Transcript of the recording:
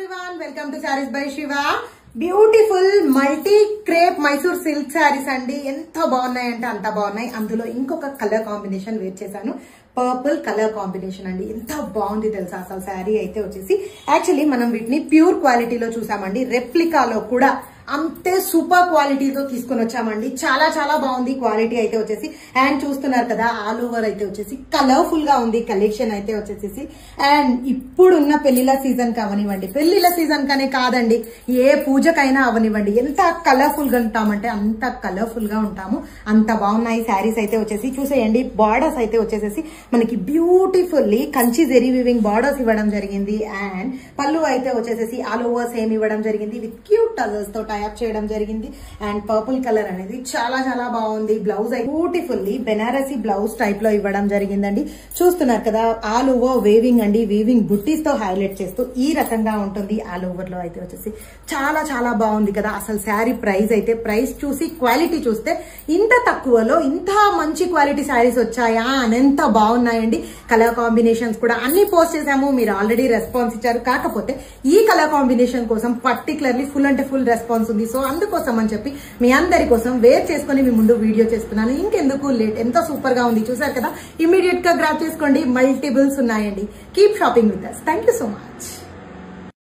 everyone, welcome to Sarees by Shiva. Beautiful multi crepe Mysore silk saris అండి. ఎంత బాగున్నాయి అంటే అంత బాగున్నాయి. అందులో ఇంకొక కలర్ కాంబినేషన్ వేర్ చేశాను, పర్పుల్ కలర్ కాంబినేషన్ అండి. ఎంత బాగుంది తెలుసా అసలు శారీ అయితే వచ్చేసి. యాక్చువల్లీ మనం వీటిని ప్యూర్ క్వాలిటీలో చూసామండి, రెప్లికాలో కూడా అంతే సూపర్ క్వాలిటీతో తీసుకొని వచ్చామండి. చాలా చాలా బాగుంది క్వాలిటీ అయితే వచ్చేసి. అండ్ చూస్తున్నారు కదా ఆల్ ఓవర్ అయితే వచ్చేసి కలర్ఫుల్ గా ఉంది కలెక్షన్ అయితే వచ్చేసి. అండ్ ఇప్పుడున్న పెళ్లిళ్ళ సీజన్ అవనివ్వండి, పెళ్లిళ్ళ సీజన్ కానే కాదండి, ఏ పూజకైనా అవనివ్వండి, ఎంత కలర్ఫుల్ గా ఉంటామంటే అంత కలర్ఫుల్ గా ఉంటాము. అంత బాగున్నాయి శారీస్ అయితే వచ్చేసి. చూసేయండి, బార్డర్స్ అయితే వచ్చేసి మనకి beautifully Kanchi zari weaving borders ఇవ్వడం జరిగింది. అండ్ పళ్ళు అయితే వచ్చేసి ఆల్ ఓవర్ సేమ్ ఇవ్వడం జరిగింది, విత్ క్యూట్ టజల్స్ తో టైప్ చేయడం జరిగింది. అండ్ పర్పుల్ కలర్ అనేది చాలా చాలా బాగుంది. బ్లౌజ్ అయితే బ్యూటిఫుల్లీ బెనారసీ బ్లౌజ్ టైప్ లో ఇవ్వడం జరిగిందండి. చూస్తున్నారు కదా ఆల్ ఓవర్ వేవింగ్ అండి, వీవింగ్ బుట్టీస్ తో హైలైట్ చేస్తూ ఈ రకంగా ఉంటుంది ఆల్ ఓవర్ లో అయితే వచ్చేసి. చాలా చాలా బాగుంది కదా అసలు శారీ. ప్రైస్ చూసి క్వాలిటీ చూస్తే ఇంత తక్కువలో ఇంత మంచి క్వాలిటీ శారీస్ వచ్చాయా అని ఎంత బాగున్నాయండి. కలర్ కాంబినేషన్స్ కూడా అన్ని పోస్ట్ చేశాము, మీరు ఆల్రెడీ రెస్పాన్స్ ఇచ్చారు. కాకపోతే ఈ కలర్ కాంబినేషన్ కోసం పర్టికులర్లీ ఫుల్ అంటే ఫుల్ రెస్పాన్స్ ఉంది. సో అందుకోసం అని చెప్పి మీ అందరి కోసం వేర్ చేసుకుని మీ ముందు వీడియో చేస్తున్నాను. ఇంకెందుకు లేట్, ఎంత సూపర్ గా ఉంది చూసారు కదా. ఇమీడియట్ గా గ్రాబ్ చేసుకోండి, మల్టిపుల్స్ ఉన్నాయండి. Keep shopping with us. Thank you so much.